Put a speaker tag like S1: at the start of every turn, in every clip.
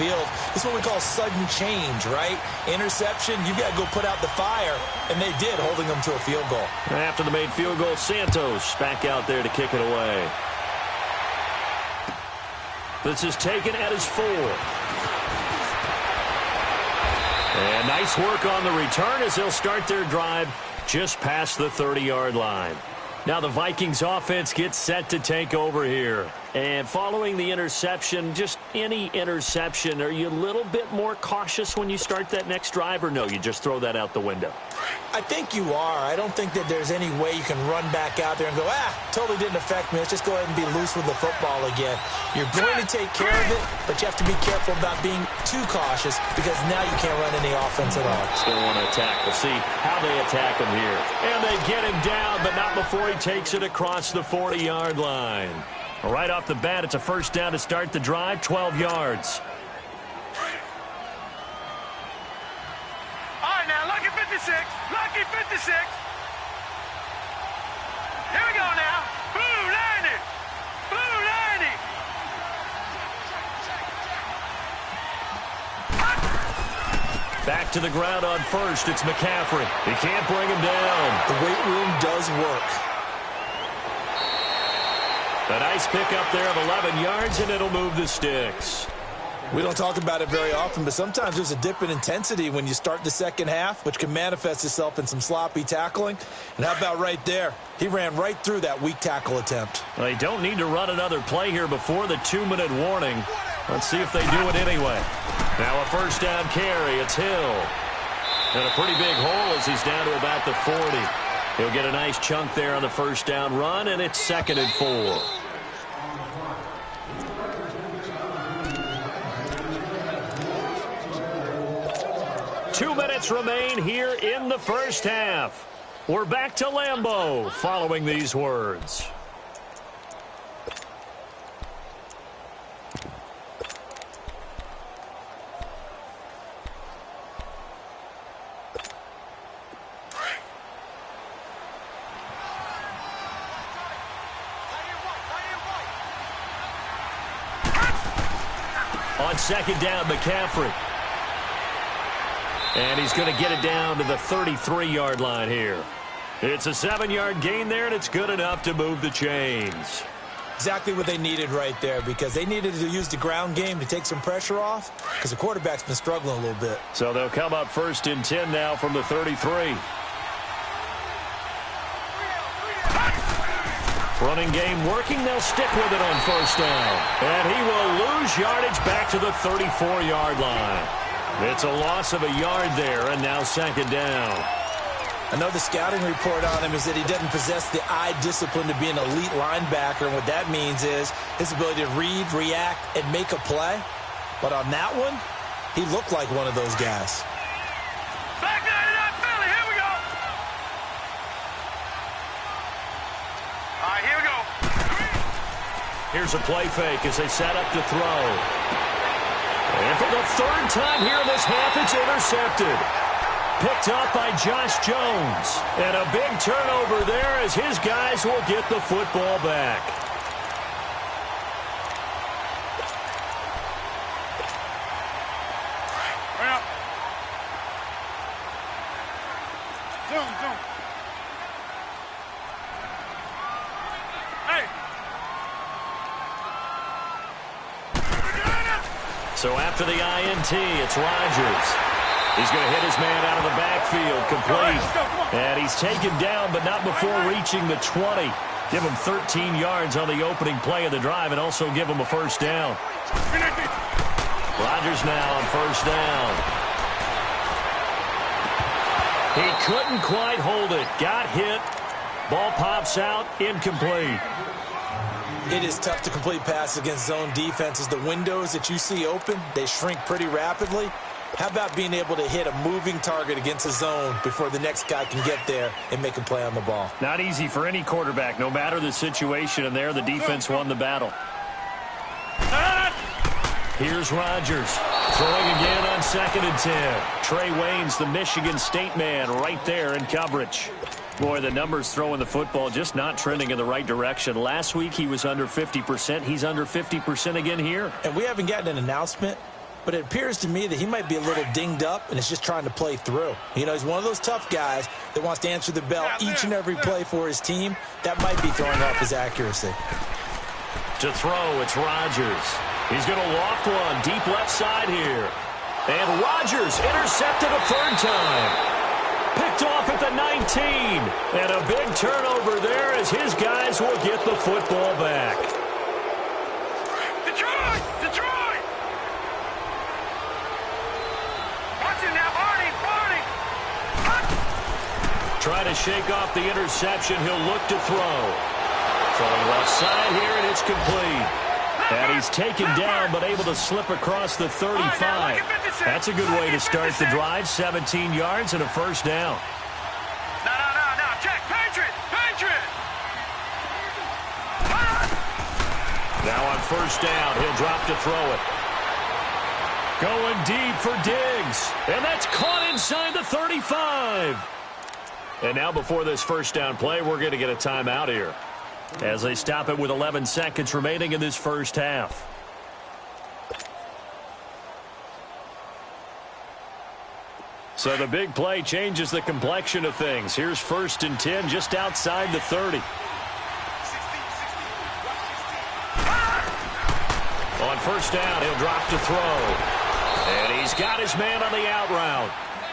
S1: field. This is what we call sudden change, right? Interception, you got to go put out the fire, and they did, holding them to a field goal.
S2: After the made field goal, Santos back out there to kick it away. This is taken at his 4. And nice work on the return as they'll start their drive just past the 30-yard line. Now the Vikings offense gets set to take over here. And following the interception, just any interception, are you a little bit more cautious when you start that next drive, or no, you just throw that out the window?
S1: I think you are. I don't think that there's any way you can run back out there and go, totally didn't affect me. Let's just go ahead and be loose with the football again. You're going to take care of it, but you have to be careful about being too cautious because now you can't run any offense at all.
S2: Still want to attack. We'll see how they attack him here. And they get him down, but not before he takes it across the 40-yard line. Right off the bat, it's a first down to start the drive, 12 yards.
S3: All right, now, lucky 56. Lucky 56. Here we go now. Blue 90. Blue 90.
S2: Back to the ground on first. It's McCaffrey. He can't bring him down.
S1: The weight room does work.
S2: A nice pickup there of 11 yards, and it'll move the sticks.
S1: We don't talk about it very often, but sometimes there's a dip in intensity when you start the second half, which can manifest itself in some sloppy tackling. And how about right there? He ran right through that weak tackle attempt.
S2: Well, they don't need to run another play here before the 2-minute warning. Let's see if they do it anyway. Now a first down carry. It's Hill. And a pretty big hole as he's down to about the 40. He'll get a nice chunk there on the first down run, and it's 2nd and 4. 2 minutes remain here in the first half. We're back to Lambeau following these words. On second down, McCaffrey. And he's going to get it down to the 33-yard line here. It's a 7-yard gain there, and it's good enough to move the chains.
S1: Exactly what they needed right there, because they needed to use the ground game to take some pressure off, because the quarterback's been struggling a little bit.
S2: So they'll come up 1st and 10 now from the 33. Running game working. They'll stick with it on first down. And he will lose yardage back to the 34-yard line. It's a loss of a yard there, and now 2nd down.
S1: I know the scouting report on him is that he doesn't possess the eye discipline to be an elite linebacker, and what that means is his ability to read, react, and make a play. But on that one, he looked like one of those guys.
S3: Back there to that Philly. Here we go. All right, here we go.
S2: Here's a play fake as they set up to throw. And for the 3rd time here in this half, it's intercepted. Picked up by Josh Jones. And a big turnover there as his guys will get the football back.
S3: Well. Zoom. Hey.
S2: So after the INT, it's Rodgers. He's going to hit his man out of the backfield, complete. And he's taken down, but not before reaching the 20. Give him 13 yards on the opening play of the drive and also give him a first down. Rodgers now on first down. He couldn't quite hold it. Got hit. Ball pops out, incomplete.
S1: It is tough to complete passes against zone defenses. The windows that you see open, they shrink pretty rapidly. How about being able to hit a moving target against a zone before the next guy can get there and make a play on the ball?
S2: Not easy for any quarterback, no matter the situation, and there the defense won the battle. Here's Rodgers throwing again on 2nd and 10. Trey Waynes, the Michigan State man, right there in coverage. Boy, the numbers throwing the football just not trending in the right direction. Last week he was under 50%. He's under 50% again here.
S1: And we haven't gotten an announcement but it appears to me that he might be a little dinged up and is just trying to play through. You know, he's one of those tough guys that wants to answer the bell each and every play for his team. That might be throwing off his accuracy.
S2: To throw, it's Rodgers. He's going to loft one deep left side here. And Rodgers intercepted a third time. Picked off at the 19. And a big turnover there as his guys will get the football back.
S3: Detroit! Detroit! Watch it now, Barney! Barney!
S2: Trying to shake off the interception. He'll look to throw. Throwing left side here, and it's complete. And he's taken down, but able to slip across the 35. That's a good way to start the drive. 17 yards and a first down.
S3: No. Check. Patriot! Patriot!
S2: Now on first down, he'll drop to throw it. Going deep for Diggs. And that's caught inside the 35. And now before this first down play, we're going to get a timeout here, as they stop it with 11 seconds remaining in this first half. So the big play changes the complexion of things. Here's 1st and 10 just outside the 30. On first down, he'll drop to throw. And he's got his man on the out route.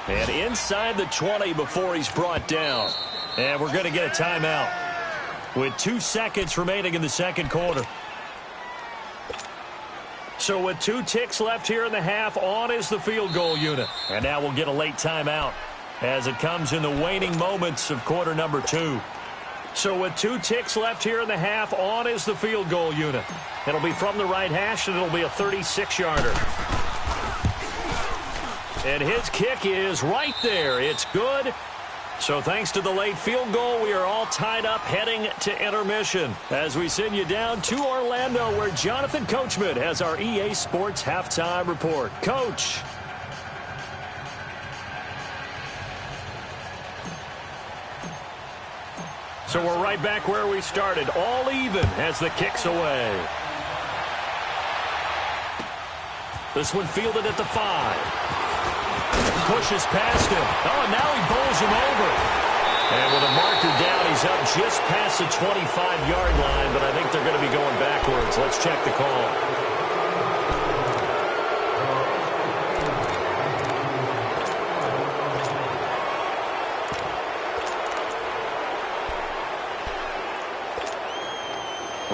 S2: And inside the 20 before he's brought down. And we're going to get a timeout with 2 seconds remaining in the second quarter. So with 2 ticks left here in the half, on is the field goal unit. And now we'll get a late timeout as it comes in the waning moments of quarter number 2. So with 2 ticks left here in the half, on is the field goal unit. It'll be from the right hash, and it'll be a 36-yarder. And his kick is right there. It's good. So thanks to the late field goal, we are all tied up heading to intermission as we send you down to Orlando, where Jonathan Coachman has our EA Sports halftime report. Coach. So we're right back where we started, all even as the kick's away. This one fielded at the 5. Pushes past him. Oh, and now he bowls him over. And with a marker down, he's up just past the 25-yard line, but I think they're going to be going backwards. Let's check the call.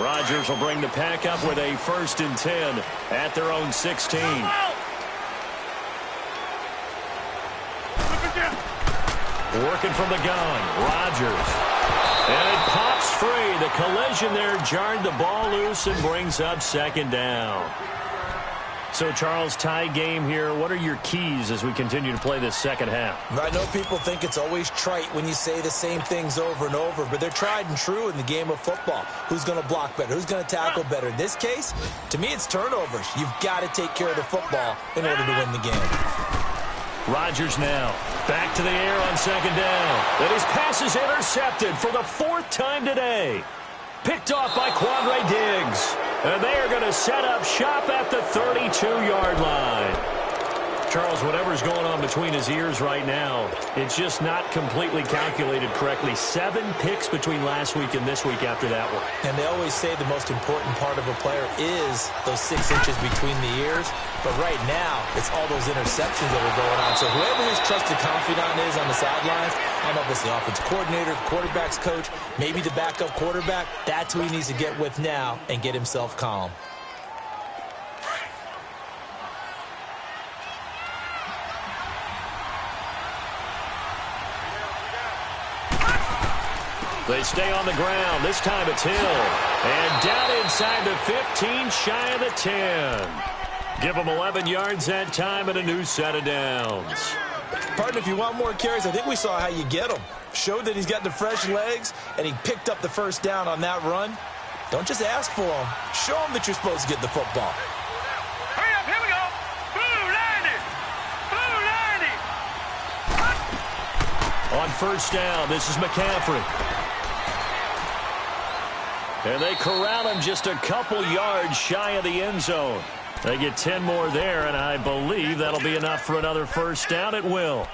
S2: Rodgers will bring the pack up with a 1st and 10 at their own 16. Working from the gun, Rodgers. And it pops free. The collision there jarred the ball loose and brings up 2nd down. So, Charles, tie game here. What are your keys as we continue to play this second half?
S1: I know people think it's always trite when you say the same things over and over, but they're tried and true in the game of football. Who's going to block better? Who's going to tackle better? In this case, to me, it's turnovers. You've got to take care of the football in order to win the game.
S2: Rodgers now back to the air on 2nd down. And his pass is intercepted for the 4th time today. Picked off by Quandre Diggs. And they are going to set up shop at the 32-yard line. Charles, whatever's going on between his ears right now, it's just not completely calculated correctly. 7 picks between last week and this week after that one.
S1: And they always say the most important part of a player is those 6 inches between the ears. But right now, it's all those interceptions that are going on. So whoever his trusted confidant is on the sidelines, I don't know if it's the offensive coordinator, the quarterback's coach, maybe the backup quarterback, that's who he needs to get with now and get himself calm.
S2: They stay on the ground. This time it's Hill. And down inside the 15, shy of the 10. Give him 11 yards that time and a new set of downs.
S1: Partner, if you want more carries, I think we saw how you get them. Showed that he's got the fresh legs, and he picked up the first down on that run. Don't just ask for them. Show them that you're supposed to get the football.
S3: Hurry up, here we go. Blue landing. Blue landing.
S2: On first down, this is McCaffrey. And they corral him just a couple yards shy of the end zone. They get 10 more there, and I believe that'll be enough for another first down. It will.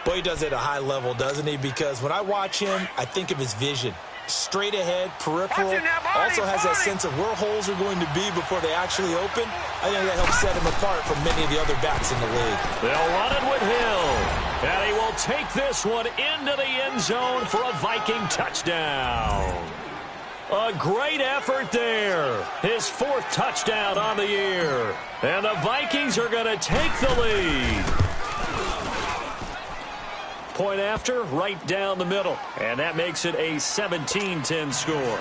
S1: Boy, he does it at a high level, doesn't he? Because when I watch him, I think of his vision. Straight ahead, peripheral, also has that sense of where holes are going to be before they actually open. I think that helps set him apart from many of the other backs in the league.
S2: They'll run it with Hill, and he will take this one into the end zone for a Viking touchdown. A great effort there. His 4th touchdown on the year. And the Vikings are going to take the lead. Point after, right down the middle. And that makes it a 17-10 score.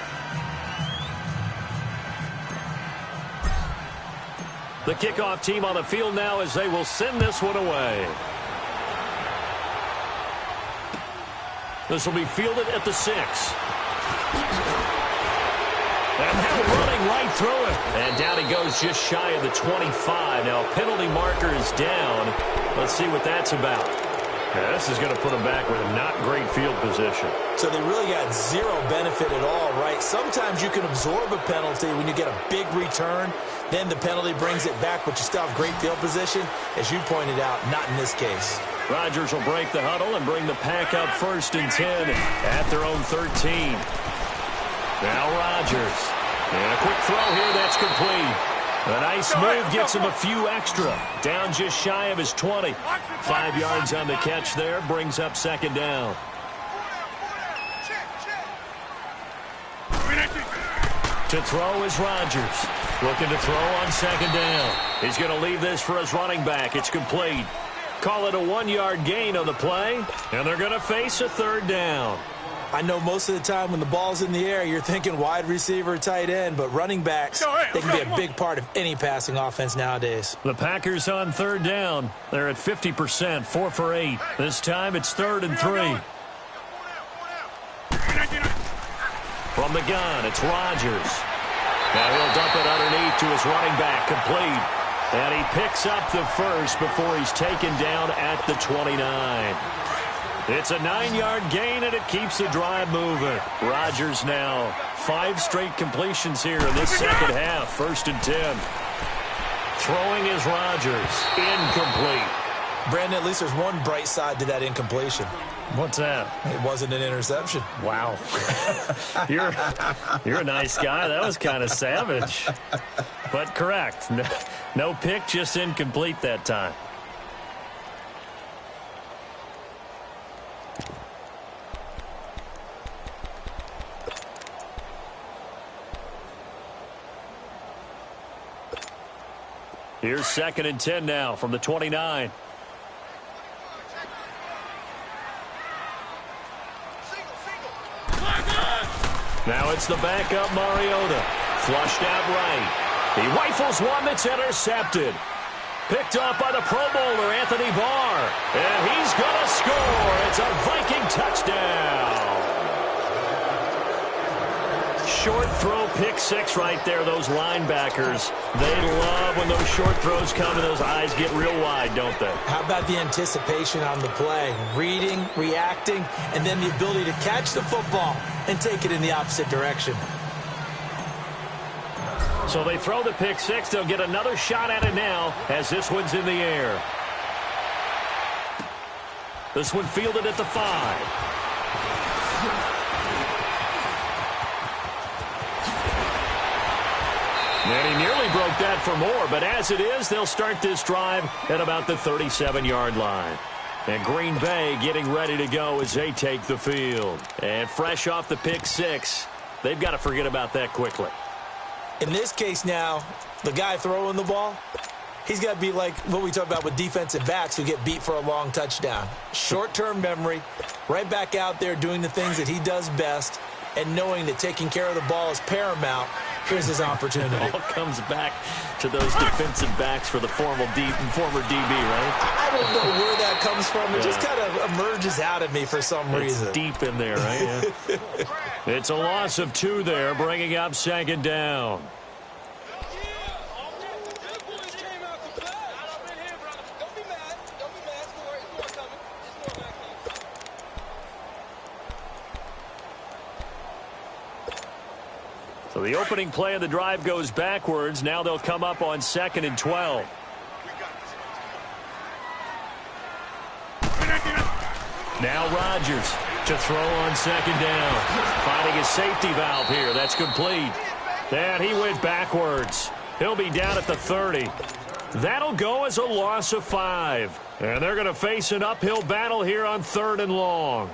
S2: The kickoff team on the field now as they will send this one away. This will be fielded at the 6. And now running right through it. And down he goes just shy of the 25. Now penalty marker is down. Let's see what that's about. Yeah, this is going to put him back with a not great field position.
S1: So they really got zero benefit at all, right? Sometimes you can absorb a penalty when you get a big return. Then the penalty brings it back, but you still have great field position. As you pointed out, not in this case.
S2: Rodgers will break the huddle and bring the pack up 1st and 10 at their own 13. Now Rodgers. And a quick throw here that's complete. A nice move gets him a few extra. Down just shy of his 20. 5 yards on the catch there. Brings up 2nd down. To throw is Rodgers. Looking to throw on 2nd down. He's going to leave this for his running back. It's complete. Call it a 1-yard gain on the play. And they're going to face a 3rd down.
S1: I know most of the time when the ball's in the air, you're thinking wide receiver, tight end, but running backs, they can be a big part of any passing offense nowadays.
S2: The Packers on 3rd down. They're at 50%, 4 for 8. This time it's 3rd and 3. From the gun, it's Rodgers. Now he'll dump it underneath to his running back, complete. And he picks up the first before he's taken down at the 29. It's a 9-yard gain, and it keeps the drive moving. Rodgers now 5 straight completions here in this second half. 1st and 10. Throwing is Rodgers. Incomplete.
S1: Brandon, at least there's one bright side to that incompletion.
S2: What's that?
S1: It wasn't an interception.
S2: Wow. You're a nice guy. That was kind of savage. But correct. No pick, just incomplete that time. Here's 2nd and 10 now from the 29. Now it's the backup Mariota. Flushed out right. He rifles one that's intercepted. Picked off by the Pro Bowler, Anthony Barr. And he's going to score. It's a Viking touchdown. Short throw, pick 6 right there. Those linebackers, they love when those short throws come and those eyes get real wide, don't they?
S1: How about the anticipation on the play? Reading, reacting, and then the ability to catch the football and take it in the opposite direction.
S2: So they throw the pick 6. They'll get another shot at it now as this one's in the air. This one fielded at the 5. And he nearly broke that for more, but as it is, they'll start this drive at about the 37-yard line. And Green Bay getting ready to go as they take the field. And fresh off the pick 6, they've got to forget about that quickly.
S1: In this case now, the guy throwing the ball, he's got to be like what we talk about with defensive backs who get beat for a long touchdown. Short-term memory, right back out there doing the things that he does best, and knowing that taking care of the ball is paramount. Here's his opportunity.
S2: It all comes back to those defensive backs for the former DB, right?
S1: I don't know where that comes from. It just kind of emerges out of me for some reason.
S2: It's deep in there, right? Yeah. It's a loss of 2 there, bringing up 2nd down. So the opening play of the drive goes backwards. Now they'll come up on 2nd and 12. Now Rodgers to throw on 2nd down. Finding a safety valve here. That's complete. And he went backwards. He'll be down at the 30. That'll go as a loss of 5. And they're going to face an uphill battle here on 3rd and long.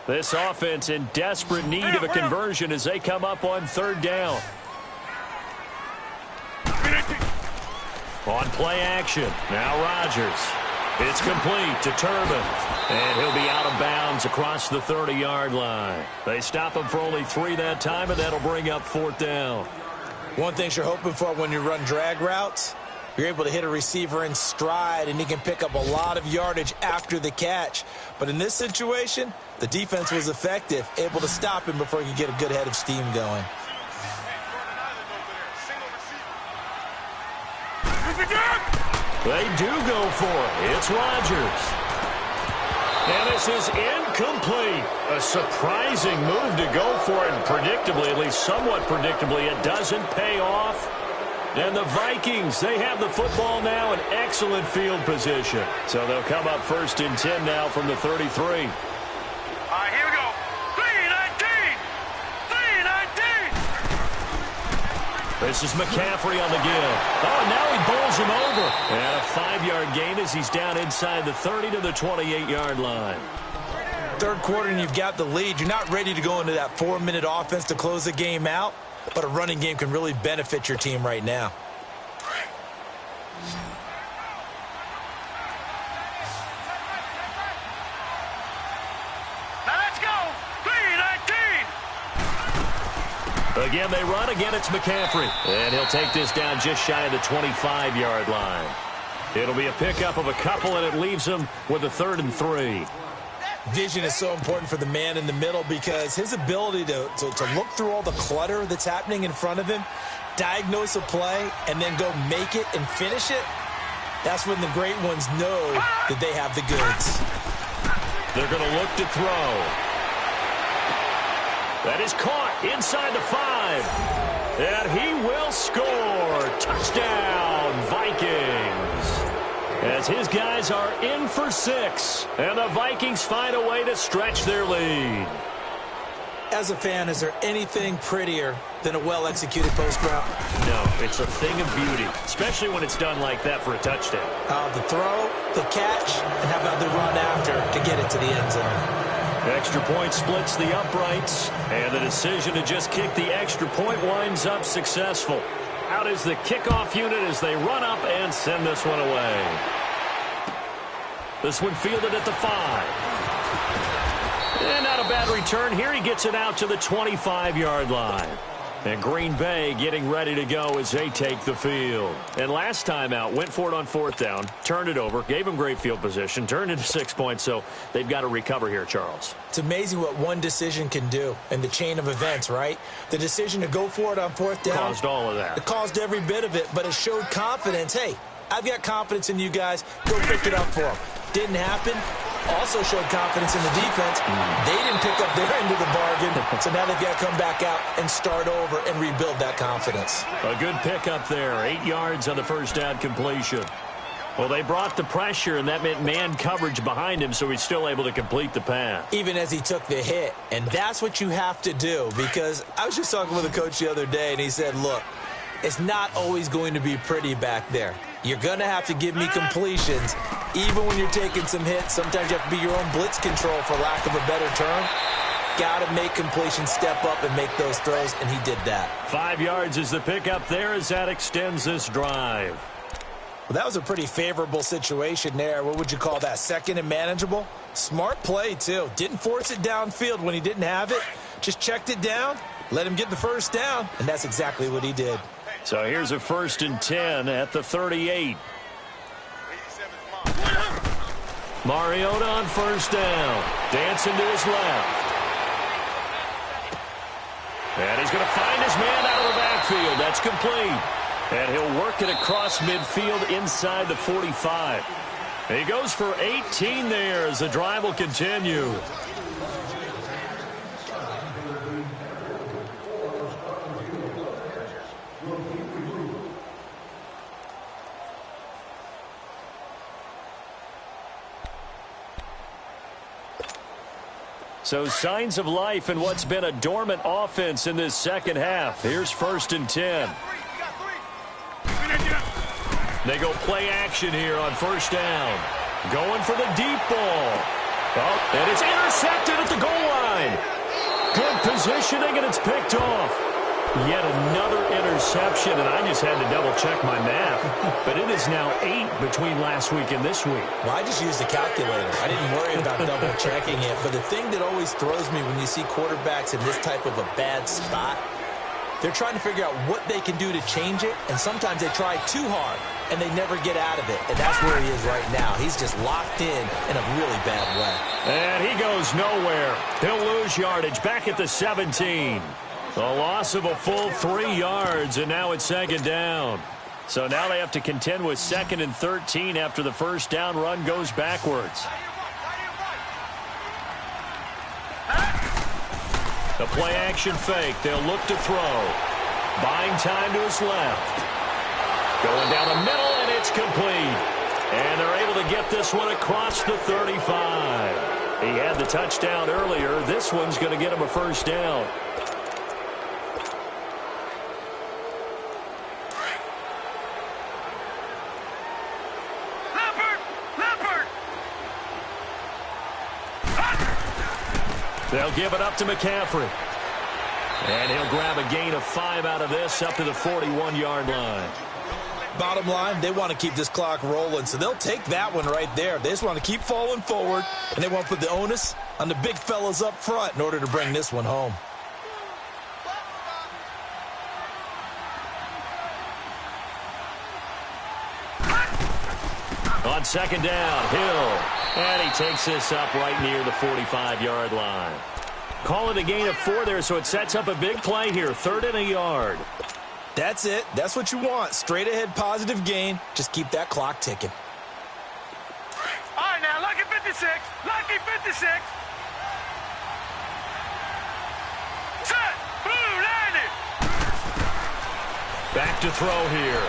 S2: This offense in desperate need of a conversion as they come up on 3rd down. On play action, now Rodgers. It's complete to Turbin. And he'll be out of bounds across the 30-yard line. They stop him for only 3 that time, and that'll bring up 4th down.
S1: One thing you're hoping for when you run drag routes, you're able to hit a receiver in stride, and he can pick up a lot of yardage after the catch. But in this situation, the defense was effective, able to stop him before he could get a good head of steam going.
S2: They do go for it. It's Rodgers. And this is incomplete. A surprising move to go for it. And predictably, at least somewhat predictably, it doesn't pay off. And the Vikings, they have the football now in excellent field position. So they'll come up 1st and 10 now from the 33.
S3: All right, here we go. 3-19. 3-19.
S2: This is McCaffrey on the give. Oh, now he bowls him over. And a 5-yard gain as he's down inside the 30 to the 28-yard line.
S1: 3rd quarter and you've got the lead. You're not ready to go into that 4-minute offense to close the game out, but a running game can really benefit your team right now.
S3: Now let's go. 3-19.
S2: Again, they run. Again, it's McCaffrey. And he'll take this down just shy of the 25-yard line. It'll be a pickup of a couple, and it leaves him with a 3rd and 3.
S1: Vision is so important for the man in the middle because his ability to look through all the clutter that's happening in front of him, diagnose a play, and then go make it and finish it, that's when the great ones know that they have the goods.
S2: They're going to look to throw. That is caught inside the 5. And he will score. Touchdown, Vikings. As his guys are in for 6. And the Vikings find a way to stretch their lead.
S1: As a fan, is there anything prettier than a well-executed post route?
S2: No, it's a thing of beauty, especially when it's done like that for a touchdown.
S1: The throw, the catch, and how about the run after to get it to the end zone?
S2: Extra point splits the uprights, and the decision to just kick the extra point winds up successful. Out is the kickoff unit as they run up and send this one away. This one fielded at the 5. And not a bad return here. He gets it out to the 25-yard line. And Green Bay getting ready to go as they take the field. And last time out, went for it on 4th down, turned it over, gave them great field position, turned into 6 points, so they've got to recover here, Charles.
S1: It's amazing what one decision can do in the chain of events, right? The decision to go for it on 4th down.
S2: Caused all of that.
S1: It caused every bit of it, but it showed confidence. Hey, I've got confidence in you guys. Go pick it up for them. Didn't happen. Also showed confidence in the defense. They didn't pick up their end of the bargain, so now they've got to come back out and start over and rebuild that confidence.
S2: A good pickup there. 8 yards on the first down completion. Well, they brought the pressure, and that meant man coverage behind him, so he's still able to complete the pass.
S1: Even as he took the hit. And that's what you have to do, because I was just talking with a coach the other day, and he said, look, it's not always going to be pretty back there. You're going to have to give me completions. Even when you're taking some hits, sometimes you have to be your own blitz control, for lack of a better term. Got to make completions, step up and make those throws, and he did that.
S2: 5 yards is the pickup there as that extends this drive.
S1: Well, that was a pretty favorable situation there. What would you call that? 2nd and manageable? Smart play, too. Didn't force it downfield when he didn't have it. Just checked it down, let him get the first down, and that's exactly what he did.
S2: So here's a 1st and 10 at the 38. Mariota on 1st down. Dancing to his left. And he's going to find his man out of the backfield. That's complete. And he'll work it across midfield inside the 45. He goes for 18 there as the drive will continue. So signs of life in what's been a dormant offense in this second half. Here's 1st and 10. They go play action here on 1st down. Going for the deep ball. Oh, and it's intercepted at the goal line. Good positioning, and it's picked off. Yet another interception, and I just had to double-check my math. But it is now 8 between last week and this week.
S1: Well, I just used the calculator. I didn't worry about double-checking it. But the thing that always throws me when you see quarterbacks in this type of a bad spot, they're trying to figure out what they can do to change it, and sometimes they try too hard, and they never get out of it. And that's where he is right now. He's just locked in a really bad way.
S2: And he goes nowhere. He'll lose yardage back at the 17. A loss of a full 3 yards, and now it's 2nd down. So now they have to contend with 2nd and 13 after the 1st down run goes backwards. The play action fake. They'll look to throw. Buying time to his left. Going down the middle, and it's complete. And they're able to get this one across the 35. He had the touchdown earlier. This one's going to get him a 1st down. They'll give it up to McCaffrey. And he'll grab a gain of 5 out of this up to the 41-yard line.
S1: Bottom line, they want to keep this clock rolling, so they'll take that one right there. They just want to keep falling forward, and they want to put the onus on the big fellas up front in order to bring this one home.
S2: On 2nd down, Hill. And he takes this up right near the 45-yard line. Call it a gain of 4 there, so it sets up a big play here. 3rd and a yard.
S1: That's it. That's what you want. Straight ahead positive gain. Just keep that clock ticking.
S3: All right, now, lucky 56. Lucky 56. Set. Blue, landed.
S2: Back to throw here.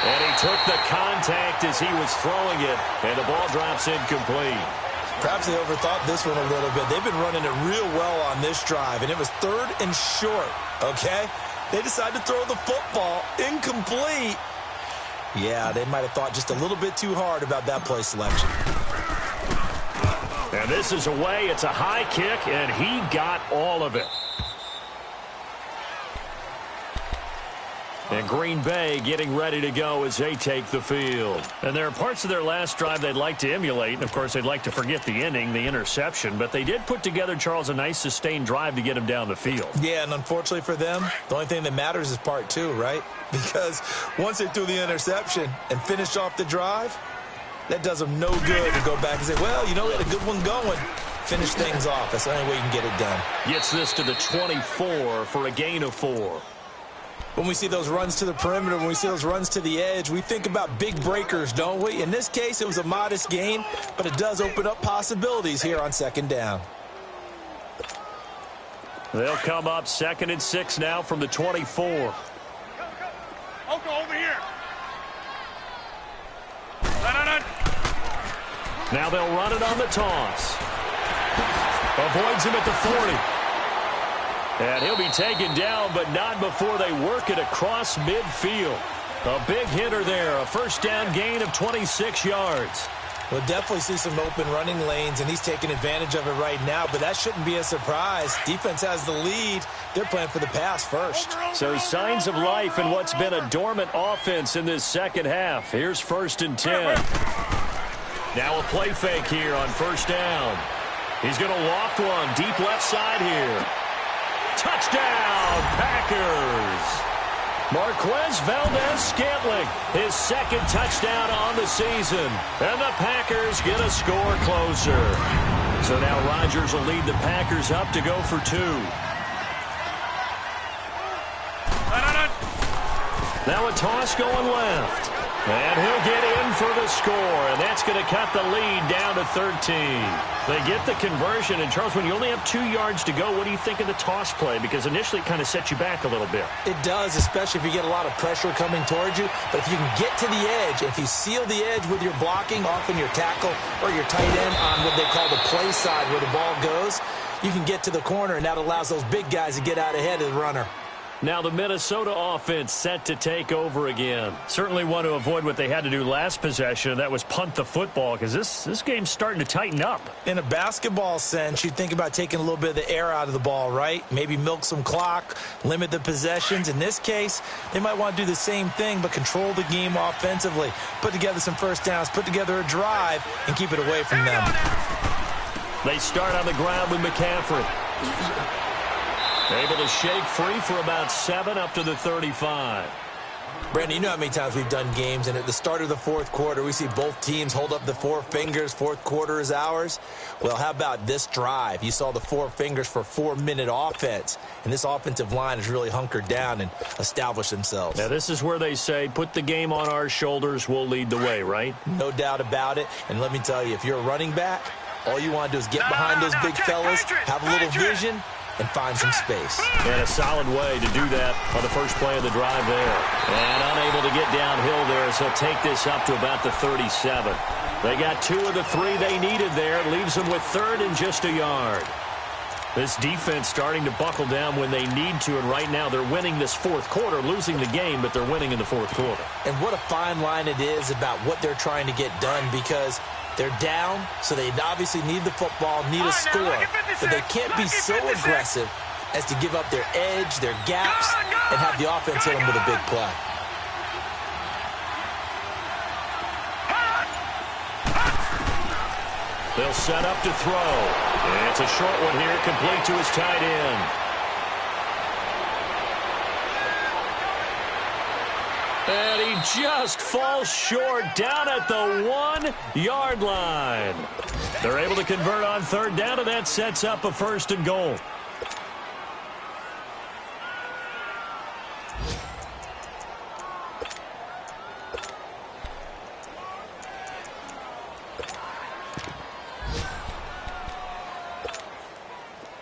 S2: And he took the contact as he was throwing it, and the ball drops incomplete.
S1: Perhaps they overthought this one a little bit. They've been running it real well on this drive, and it was 3rd and short, okay? They decided to throw the football incomplete. Yeah, they might have thought just a little bit too hard about that play selection.
S2: And this is away. It's a high kick, and he got all of it. And Green Bay getting ready to go as they take the field. And there are parts of their last drive they'd like to emulate. And, of course, they'd like to forget the inning, the interception. But they did put together, Charles, a nice sustained drive to get him down the field.
S1: Yeah, and unfortunately for them, the only thing that matters is part 2, right? Because once they threw the interception and finished off the drive, that does them no good to go back and say, well, you know, we had a good one going. Finish things off. That's the only way you can get it done.
S2: Gets this to the 24 for a gain of 4.
S1: When we see those runs to the perimeter, when we see those runs to the edge, we think about big breakers, don't we? In this case, it was a modest gain, but it does open up possibilities here on 2nd down.
S2: They'll come up 2nd and 6 now from the 24.
S3: Go, over here. Run.
S2: Now they'll run it on the toss. Avoids him at the 40. And he'll be taken down, but not before they work it across midfield. A big hitter there, a 1st down gain of 26 yards.
S1: We'll definitely see some open running lanes, and he's taking advantage of it right now, but that shouldn't be a surprise. Defense has the lead. They're playing for the pass first.
S2: So signs of life in what's been a dormant offense in this second half. Here's 1st and 10. Now a play fake here on 1st down. He's going to loft one deep left side here. Touchdown, Packers! Marquez Valdez-Scantling, his 2nd touchdown on the season. And the Packers get a score closer. So now Rodgers will lead the Packers up to go for 2. Now a toss going left. And he'll get in for the score, and that's going to cut the lead down to 13. They get the conversion, and Charles, when you only have 2 yards to go, what do you think of the toss play? Because initially it kind of sets you back a little bit.
S1: It does, especially if you get a lot of pressure coming towards you. But if you can get to the edge, if you seal the edge with your blocking, often your tackle or your tight end on what they call the play side where the ball goes, you can get to the corner, and that allows those big guys to get out ahead of the runner.
S2: Now the Minnesota offense set to take over again. Certainly want to avoid what they had to do last possession, and that was punt the football, because this game's starting to tighten up.
S1: In a basketball sense, you think about taking a little bit of the air out of the ball, right? Maybe milk some clock, limit the possessions. In this case, they might want to do the same thing, but control the game offensively. Put together some first downs, put together a drive, and keep it away from them.
S2: They start on the ground with McCaffrey. Able to shake free for about 7 up to the 35.
S1: Brandon, you know how many times we've done games, and at the start of the fourth quarter, we see both teams hold up the 4 fingers, fourth quarter is ours. Well, how about this drive? You saw the 4 fingers for 4-minute offense, and this offensive line has really hunkered down and established themselves.
S2: Now, this is where they say, put the game on our shoulders, we'll lead the way, right?
S1: No doubt about it, and let me tell you, if you're a running back, all you want to do is get behind those big fellas, have a little vision, and find some space.
S2: And a solid way to do that on the first play of the drive there. And unable to get downhill there, so he'll take this up to about the 37. They got 2 of the 3 they needed there. Leaves them with 3rd and just a yard. This defense starting to buckle down when they need to, and right now they're winning this fourth quarter, losing the game, but they're winning in the fourth quarter.
S1: And what a fine line it is about what they're trying to get done, because they're down, so they obviously need the football, need a score, but they can't be so aggressive as to give up their edge, their gaps, and have the offense hit them with a big play.
S2: They'll set up to throw. And it's a short one here, complete to his tight end. And he just falls short down at the 1-yard line. They're able to convert on 3rd down, and that sets up a 1st and goal.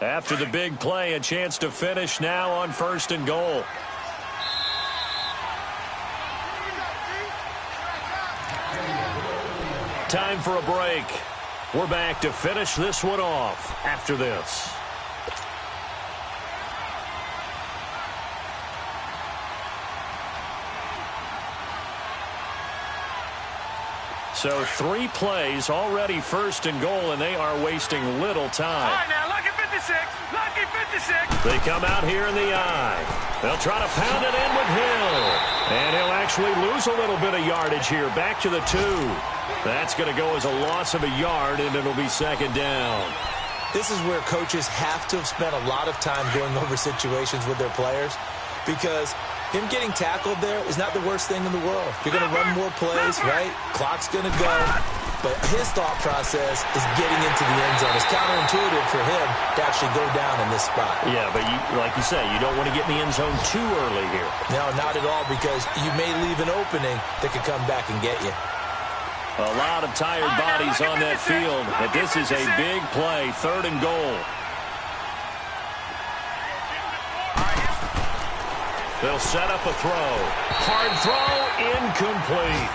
S2: After the big play, a chance to finish now on 1st and goal. Time for a break. We're back to finish this one off after this. So 3 plays, already 1st and goal, and they are wasting little time.
S3: All right, now, lucky 56. Lucky 56.
S2: They come out here in the eye. They'll try to pound it in with Hill. And he'll actually lose a little bit of yardage here. Back to the 2. That's going to go as a loss of a yard, and it'll be 2nd down.
S1: This is where coaches have to have spent a lot of time going over situations with their players, because him getting tackled there is not the worst thing in the world. You're going to run more plays, right? Clock's going to go. But his thought process is getting into the end zone. It's counterintuitive for him to actually go down in this spot.
S2: Yeah, but like you say, you don't want to get in the end zone too early here.
S1: No, not at all, because you may leave an opening that could come back and get you.
S2: A lot of tired bodies on that field, but this is a big play, 3rd and goal. They'll set up a throw. Hard throw, incomplete.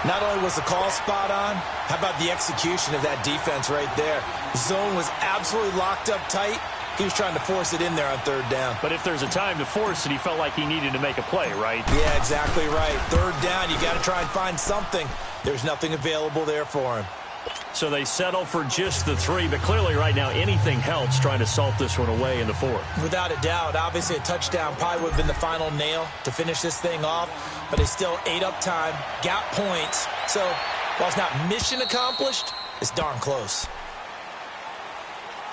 S1: Not only was the call spot on, how about the execution of that defense right there? Zone was absolutely locked up tight. He was trying to force it in there on 3rd down.
S2: But if there's a time to force it, he felt like he needed to make a play, right?
S1: Yeah, exactly right. 3rd down, you got to try and find something. There's nothing available there for him.
S2: So they settle for just the 3, but clearly right now anything helps trying to salt this one away in the 4th.
S1: Without a doubt, obviously a touchdown probably would have been the final nail to finish this thing off, but they still ate up time, got points. So while it's not mission accomplished, it's darn close.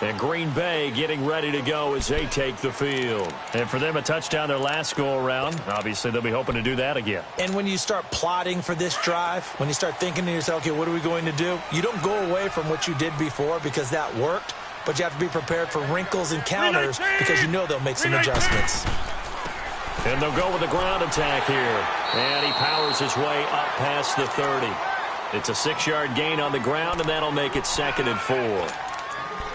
S2: And Green Bay getting ready to go as they take the field. And for them, a touchdown their last go-around. Obviously, they'll be hoping to do that again.
S1: And when you start plotting for this drive, when you start thinking to yourself, okay, what are we going to do? You don't go away from what you did before because that worked, but you have to be prepared for wrinkles and counters because you know they'll make some adjustments.
S2: And they'll go with the ground attack here. And he powers his way up past the 30. It's a 6-yard gain on the ground, and that'll make it 2nd and 4.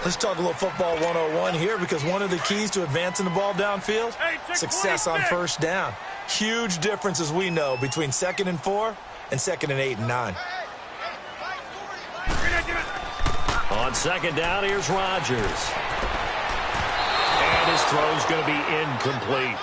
S1: Let's talk a little football 101 here, because one of the keys to advancing the ball downfield, success on first down. Huge difference, as we know, between 2nd and 4 and 2nd and 8 and 9.
S2: On 2nd down, here's Rodgers. And his throw's going to be incomplete.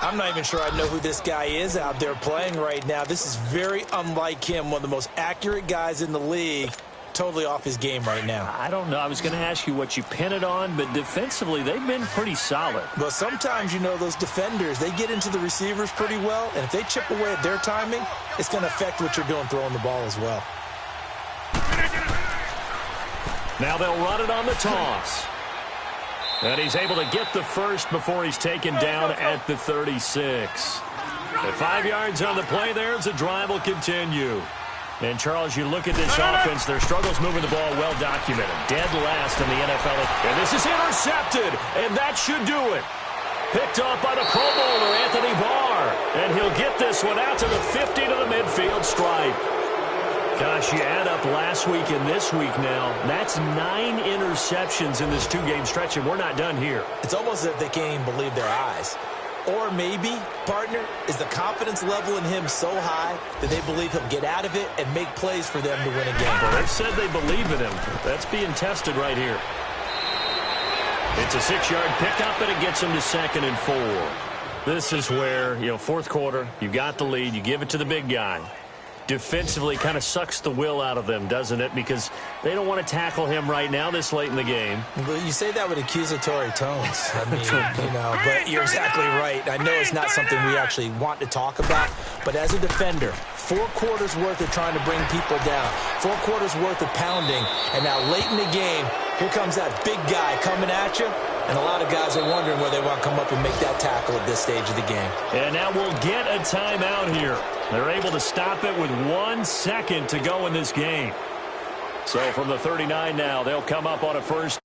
S1: I'm not even sure I know who this guy is out there playing right now. This is very unlike him, one of the most accurate guys in the league. Totally off his game right now.
S2: I don't know. I was going to ask you what you pin it on, but defensively, they've been pretty solid.
S1: Well, sometimes, you know, those defenders, they get into the receivers pretty well, and if they chip away at their timing, it's going to affect what you're doing throwing the ball as well.
S2: Now they'll run it on the toss. And he's able to get the first before he's taken down at the 36. At 5 yards on the play there as the drive will continue. And, Charles, you look at this offense, their struggles moving the ball well documented. Dead last in the NFL. And this is intercepted, and that should do it. Picked off by the Pro Bowler, Anthony Barr. And he'll get this one out to the 50 to the midfield stripe. Gosh, you add up last week and this week now. That's 9 interceptions in this 2-game stretch, and we're not done here.
S1: It's almost as if they can't even believe their eyes. Or maybe, partner, is the confidence level in him so high that they believe he'll get out of it and make plays for them to win a game.
S2: Well, they've said they believe in him. That's being tested right here. It's a 6-yard pickup, and it gets him to 2nd and 4. This is where, you know, fourth quarter, you got the lead, you give it to the big guy. Defensively kind of sucks the will out of them, doesn't it? Because they don't want to tackle him right now this late in the game.
S1: Well, you say that with accusatory tones. I mean, you know, but you're exactly right. I know it's not something we actually want to talk about, but as a defender, 4 quarters worth of trying to bring people down, 4 quarters worth of pounding, and now late in the game, here comes that big guy coming at you, and a lot of guys are wondering where they want to come up and make that tackle at this stage of the game.
S2: And now we'll get a timeout here. They're able to stop it with 1 second to go in this game. So from the 39 now, they'll come up on a first.